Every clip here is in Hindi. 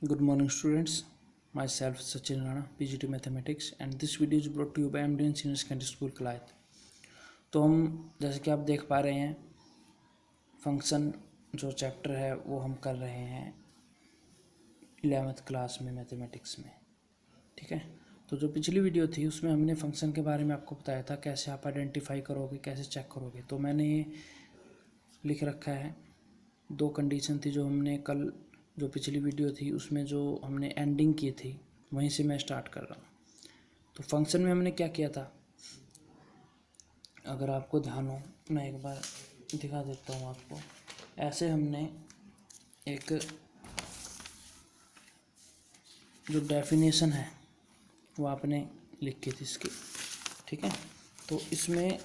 Good morning, students. Myself Sachin Rana, PGT Mathematics, and this video is brought to you by MDN Senior Secondary School Kalayat. तो हम जैसे कि आप देख पा रहे हैं फंक्शन जो चैप्टर है वो हम कर रहे हैं 11th क्लास में मैथमेटिक्स में। ठीक है, तो जो पिछली वीडियो थी उसमें हमने फंक्शन के बारे में आपको बताया था कैसे आप आइडेंटिफाई करोगे, कैसे चेक करोगे। तो मैंने ये लिख रखा है, दो कंडीशन थी जो हमने कल जो पिछली वीडियो थी उसमें जो हमने एंडिंग की थी वहीं से मैं स्टार्ट कर रहा हूँ। तो फंक्शन में हमने क्या किया था, अगर आपको ध्यान हो मैं एक बार दिखा देता हूँ आपको। ऐसे हमने एक जो डेफिनेशन है वो आपने लिखी थी इसकी। ठीक है, तो इसमें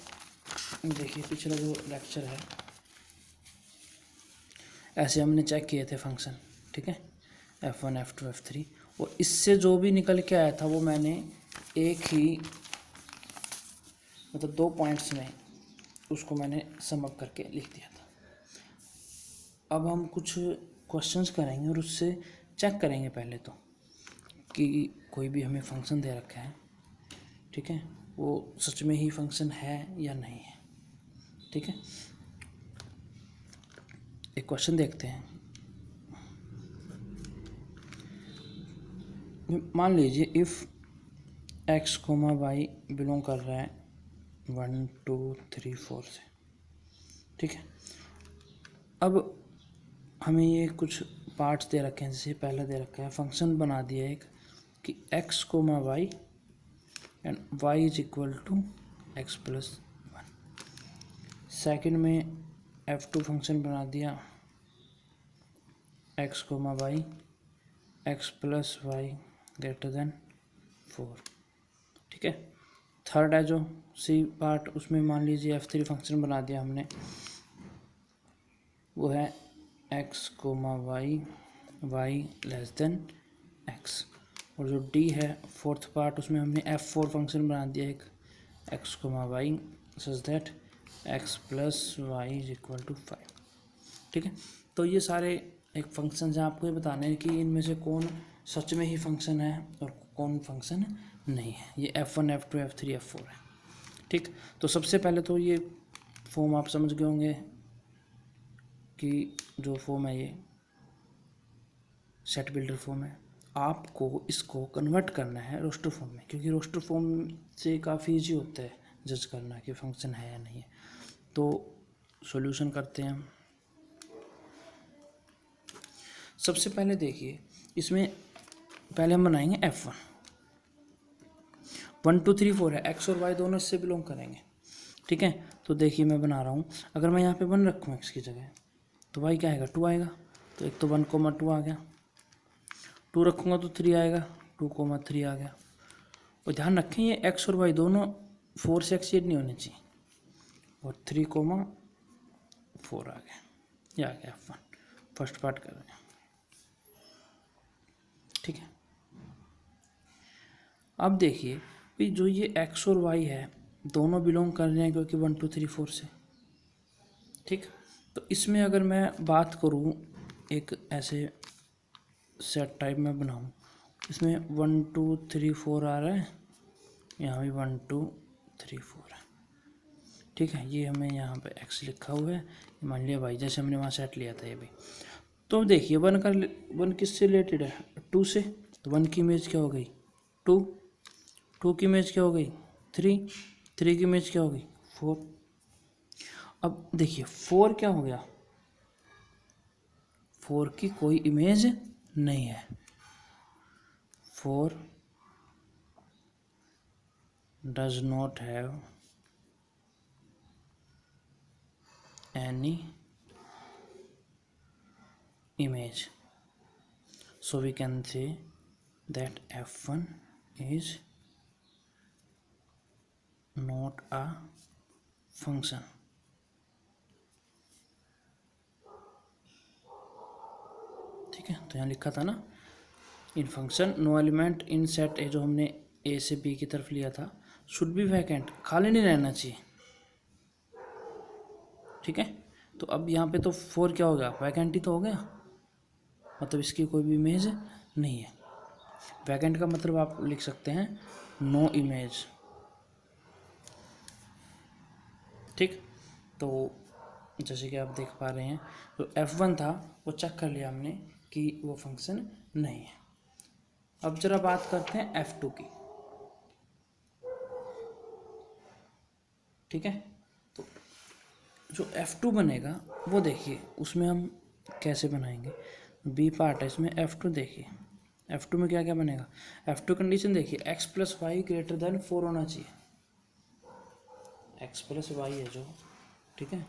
देखिए पिछला जो लेक्चर है ऐसे हमने चेक किए थे फंक्शन। ठीक है, F1 F2 F3, और इससे जो भी निकल के आया था वो मैंने एक ही मतलब 2 पॉइंट्स में उसको मैंने सम अप करके लिख दिया था। अब हम कुछ क्वेश्चंस करेंगे और उससे चेक करेंगे पहले तो कि कोई भी हमें फंक्शन दे रखा है, ठीक है, वो सच में ही फंक्शन है या नहीं है। ठीक है, एक क्वेश्चन देखते हैं। मान लीजिए इफ़ x, y बिलोंग कर रहा है 1 2 3 4 से। ठीक है, अब हमें ये कुछ पार्ट्स दे रखे हैं। जैसे पहला दे रखा है फंक्शन बना दिया एक कि x, y and y is equal to x plus 1। Second में F2 फंक्शन बना दिया x, y x plus y greater than 4। ठीक है, थर्ड है जो सी पार्ट, उसमें मान लीजिए F3 फंक्शन बना दिया हमने, वो है x, y less than x। और जो डी है फोर्थ पार्ट, उसमें हमने F4 फंक्शन बना दिया एक x, y such that x plus Y is equal to 5। ठीक है, तो ये सारे एक फंक्शन है, आपको ये बताने हैं कि इनमें से कौन सच में ही फंक्शन है और कौन फंक्शन नहीं है। ये F1 F2 F3 F4 है। ठीक, तो सबसे पहले तो ये फॉर्म आप समझ गए होंगे कि जो फॉर्म है ये सेट बिल्डर फॉर्म है। आपको इसको कन्वर्ट करना है रोस्टर फॉर्म में, क्योंकि रोस्टर फॉर्म से काफ़ी ईजी होता है जज करना कि फंक्शन है या नहीं है। तो सॉल्यूशन करते हैं हम। सबसे पहले देखिए इसमें पहले हम बनाएंगे F1 1 2 3 4 है, x और y दोनों इससे बिलोंग करेंगे। ठीक है, तो देखिए मैं बना रहा हूँ, अगर मैं यहाँ पे 1 रखूँ x की जगह तो y क्या आएगा 2 आएगा। तो एक तो 1 2 आ गया, 2 रखूँगा तो 3 आएगा, 2 3 आ गया। और ध्यान रखें ये x और y दोनों 4 से एक्सीड नहीं होने चाहिए, और 3 4 आ गया, ये आ गया F1। फर्स्ट पार्ट कर रहे हैं। ठीक है, अब देखिए भाई जो ये x और y है दोनों बिलोंग कर रहे हैं क्योंकि 1 2 3 4 से। ठीक, तो इसमें अगर मैं बात करूँ एक ऐसे सेट टाइप में बनाऊँ, इसमें 1 2 3 4 आ रहा है, यहाँ भी 1 2 3 4 है। ठीक है, ये हमें यहाँ पे x लिखा हुआ है, मान लिया y, जैसे हमने वहाँ सेट लिया था ये भी। तो देखिए 1 किससे रिलेटेड है 2 से, तो 1 की इमेज क्या हो गई 2, 2 की इमेज क्या हो गई 3, 3 की इमेज क्या हो गई 4। अब देखिए 4 क्या हो गया, 4 की कोई इमेज नहीं है, 4 does not have any image, so we can say that F1 is not a function। ठीक है, तो यहाँ लिखा था ना in function no element in set A, जो हमने ए से बी की तरफ लिया था, शुड बी वैकेंट, खाली नहीं रहना चाहिए। ठीक है, तो अब यहाँ पे तो 4 क्या हो गया वैकेंट ही तो हो गया, मतलब इसकी कोई भी इमेज नहीं है। वैकेंट का मतलब आप लिख सकते हैं नो इमेज, ठीक। तो जैसे कि आप देख पा रहे हैं, जो F1 था वो चेक कर लिया हमने कि वो फंक्शन नहीं है। अब जरा बात करते हैं F2 की, ठीक है। तो जो F2 बनेगा वो देखिए, उसमें हम कैसे बनाएंगे। बी पार्ट है इसमें F2। देखिए F2 में क्या क्या बनेगा। F2 कंडीशन देखिए, x plus Y greater than 4 होना चाहिए। x प्लस वाई है जो, ठीक है,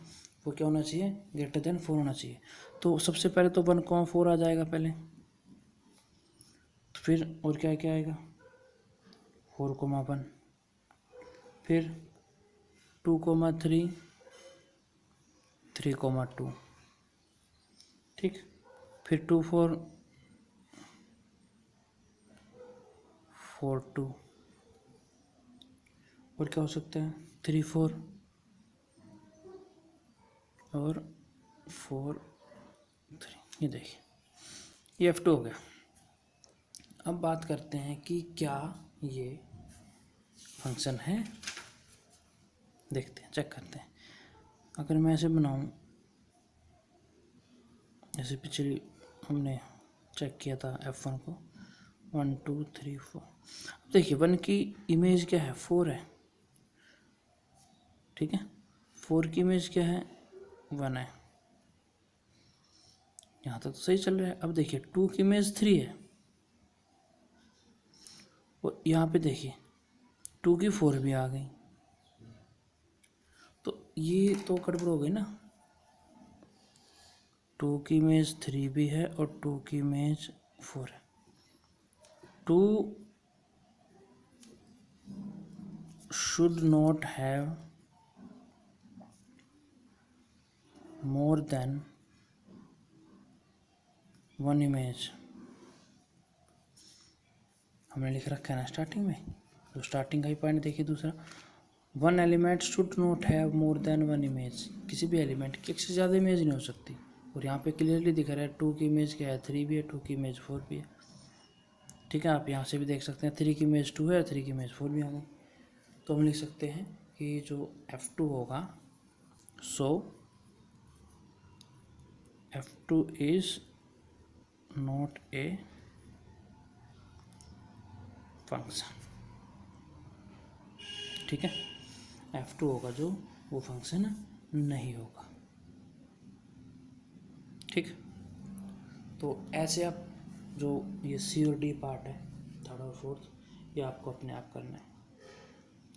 वो क्या होना चाहिए, ग्रेटर देन 4 होना चाहिए। तो सबसे पहले तो 1,4 आ जाएगा पहले, तो फिर और क्या क्या आएगा, 4,1, फिर 2,3, 3,2, ठीक, फिर 2, 4, 4, 2, और क्या हो सकता है 3, 4 और 4, 3। ये देखिए ये F2 हो गया। अब बात करते हैं कि क्या ये फंक्शन है, देखते हैं, चेक करते हैं। अगर मैं ऐसे बनाऊं, जैसे पिछली हमने चेक किया था F1 को, 1, 2, 3, 4। अब देखिए 1 की इमेज क्या है, 4 है, ठीक है। 4 की इमेज क्या है, 1 है। यहाँ तक तो सही चल रहा है। अब देखिए 2 की इमेज 3 है, और यहाँ पे देखिए 2 की 4 भी आ गई, तो ये तो गड़बड़ हो गई ना। 2 की इमेज 3 भी है और 2 की इमेज 4 है। 2 should not have more than 1 image। हमने लिख रखा है ना स्टार्टिंग में, तो स्टार्टिंग का ही पॉइंट देखिए दूसरा, 1 element should not have more than 1 image. किसी भी एलिमेंट की एक से ज़्यादा इमेज नहीं हो सकती। और यहाँ पे क्लियरली दिख रहा है 2 की इमेज क्या है, 3 भी है, 2 की इमेज 4 भी है, ठीक है। आप यहाँ से भी देख सकते हैं 3 की इमेज 2 है और 3 की इमेज 4 भी आ गई। तो हम लिख सकते हैं कि जो F2 होगा, सो F2 is not a function, ठीक है। F2 होगा जो, वो फंक्शन नहीं होगा, ठीक। तो ऐसे आप जो ये C और D पार्ट है, थर्ड और फोर्थ, ये आपको अपने आप करना है,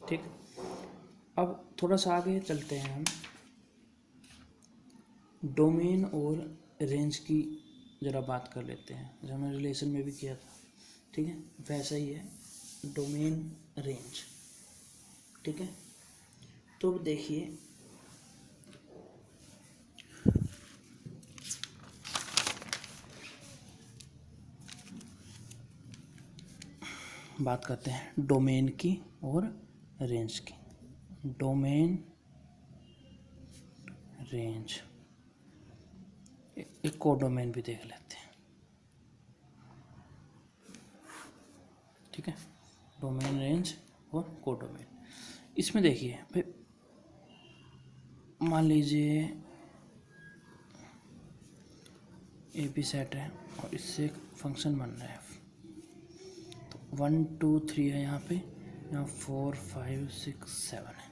ठीक। अब थोड़ा सा आगे चलते हैं हम, डोमेन और रेंज की ज़रा बात कर लेते हैं, जो हमने रिलेशन में भी किया था, ठीक है। वैसा ही है डोमेन रेंज, ठीक है। तो देखिए बात करते हैं डोमेन की और रेंज की। डोमेन रेंज, एक को डोमेन भी देख लेते हैं, ठीक है। डोमेन रेंज और को डोमेन, इसमें देखिए भाई, मान लीजिए ए बी सेट है और इससे एक फंक्शन बन रहा है, तो 1, 2, 3 है यहाँ पे, यहाँ 4, 5, 6, 7 है,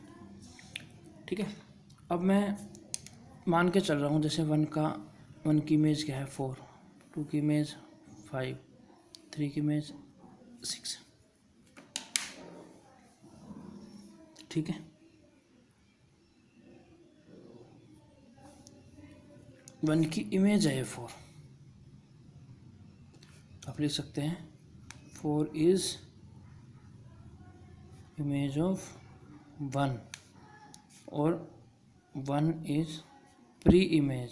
ठीक है। अब मैं मान के चल रहा हूँ जैसे 1 की इमेज क्या है 4, 2 की इमेज 5, 3 की इमेज 6, ठीक है। 1 की इमेज है 4, आप लिख सकते हैं 4 इज इमेज ऑफ 1 और 1 इज प्री इमेज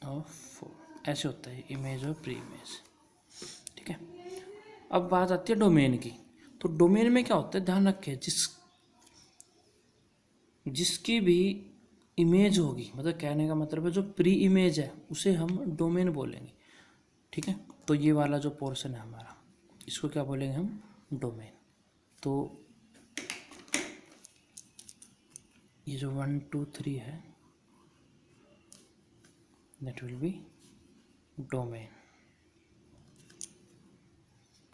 ऑफ 4, ऐसे होता है इमेज ऑफ प्री इमेज, ठीक है। अब बात आती है डोमेन की। तो डोमेन में क्या होता है, ध्यान रखें, जिसकी भी इमेज होगी, मतलब कहने का मतलब है जो प्री इमेज है उसे हम डोमेन बोलेंगे। ठीक है। तो ये वाला जो पोर्शन है हमारा, इसको क्या बोलेंगे हम, डोमेन। तो ये जो 1 2 3 है दैट विल बी डोमेन।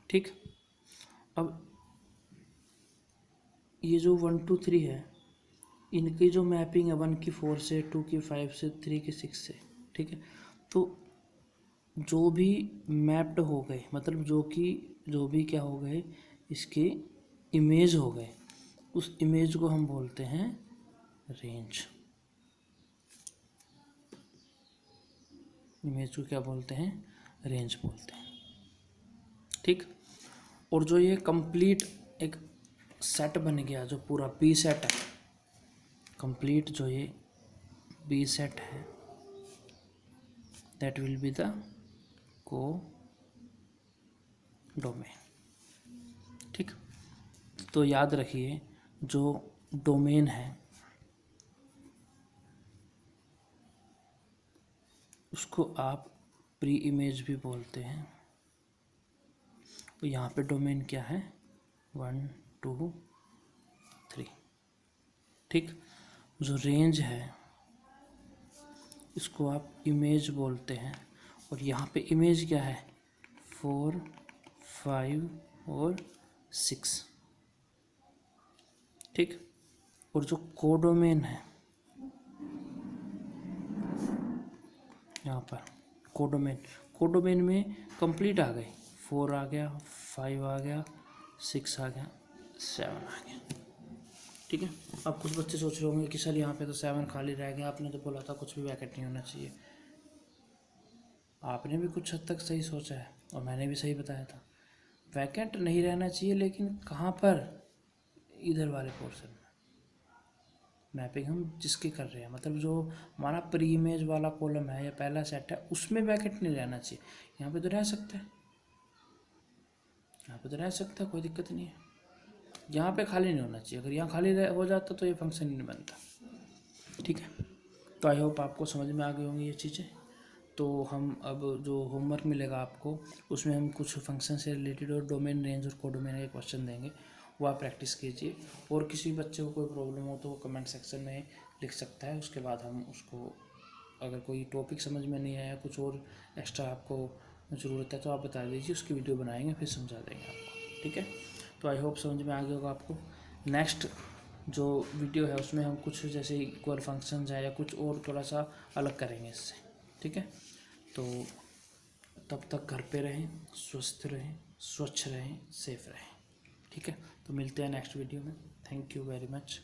ठीक। अब ये जो 1 2 3 है, इनकी जो मैपिंग है 1 की 4 से, 2 की 5 से, 3 की 6 से, ठीक है। तो जो भी मैप्ड हो गए, मतलब जो भी क्या हो गए, इसके इमेज हो गए, उस इमेज को हम बोलते हैं रेंज। इमेज को क्या बोलते हैं, रेंज बोलते हैं। ठीक। और जो ये कंप्लीट एक सेट बन गया, जो पूरा बी सेट है, कंप्लीट जो ये बी सेट है, दैट विल बी द को डोमेन। ठीक। तो याद रखिए, जो डोमेन है उसको आप प्री इमेज भी बोलते हैं। तो यहाँ पे डोमेन क्या है, 1 2 3। ठीक। जो रेंज है इसको आप इमेज बोलते हैं, और यहाँ पे इमेज क्या है, 4 5 और 6। ठीक। और जो कोडोमेन है, यहाँ पर कोडोमेन में कंप्लीट आ गए, 4 आ गया, 5 आ गया, 6 आ गया, 7 आ गया। ठीक है। अब कुछ बच्चे सोच रहे होंगे कि सर यहाँ पे तो 7 खाली रह गया, आपने तो बोला था कुछ भी वैकेंट नहीं होना चाहिए। आपने भी कुछ हद तक सही सोचा है और मैंने भी सही बताया था, वैकेंट नहीं रहना चाहिए, लेकिन कहाँ पर, इधर वाले पोर्शन में मैपिंग हम जिसकी कर रहे हैं, मतलब जो हमारा प्री इमेज वाला कॉलम है या पहला सेट है, उसमें वैकेंट नहीं रहना चाहिए। यहाँ पे तो रह सकता है, यहाँ पे तो रह सकता है, कोई दिक्कत नहीं है। यहाँ पे खाली नहीं होना चाहिए, अगर यहाँ खाली हो जाता तो ये फंक्शन ही नहीं बनता। ठीक है। तो आई होप आपको समझ में आ गई होंगी ये चीज़ें। तो हम अब जो होमवर्क मिलेगा आपको, उसमें हम कुछ फंक्शन से रिलेटेड और डोमेन, रेंज और कोडोमेन के क्वेश्चन देंगे, वो आप प्रैक्टिस कीजिए। और किसी बच्चे को कोई प्रॉब्लम हो तो वो कमेंट सेक्शन में लिख सकता है, उसके बाद हम उसको, अगर कोई टॉपिक समझ में नहीं आया, कुछ और एक्स्ट्रा आपको ज़रूरत है तो आप बता दीजिए, उसकी वीडियो बनाएंगे, फिर समझा देंगे आपको। ठीक है। तो आई होप समझ में आ गया होगा आपको। नेक्स्ट जो वीडियो है उसमें हम कुछ जैसे इक्वल फंक्शंस है या कुछ और थोड़ा सा अलग करेंगे इससे। ठीक है। तो तब तक घर पे रहें, स्वस्थ रहें, स्वच्छ रहें, सेफ रहें। ठीक है। तो मिलते हैं नेक्स्ट वीडियो में। Thank you very much.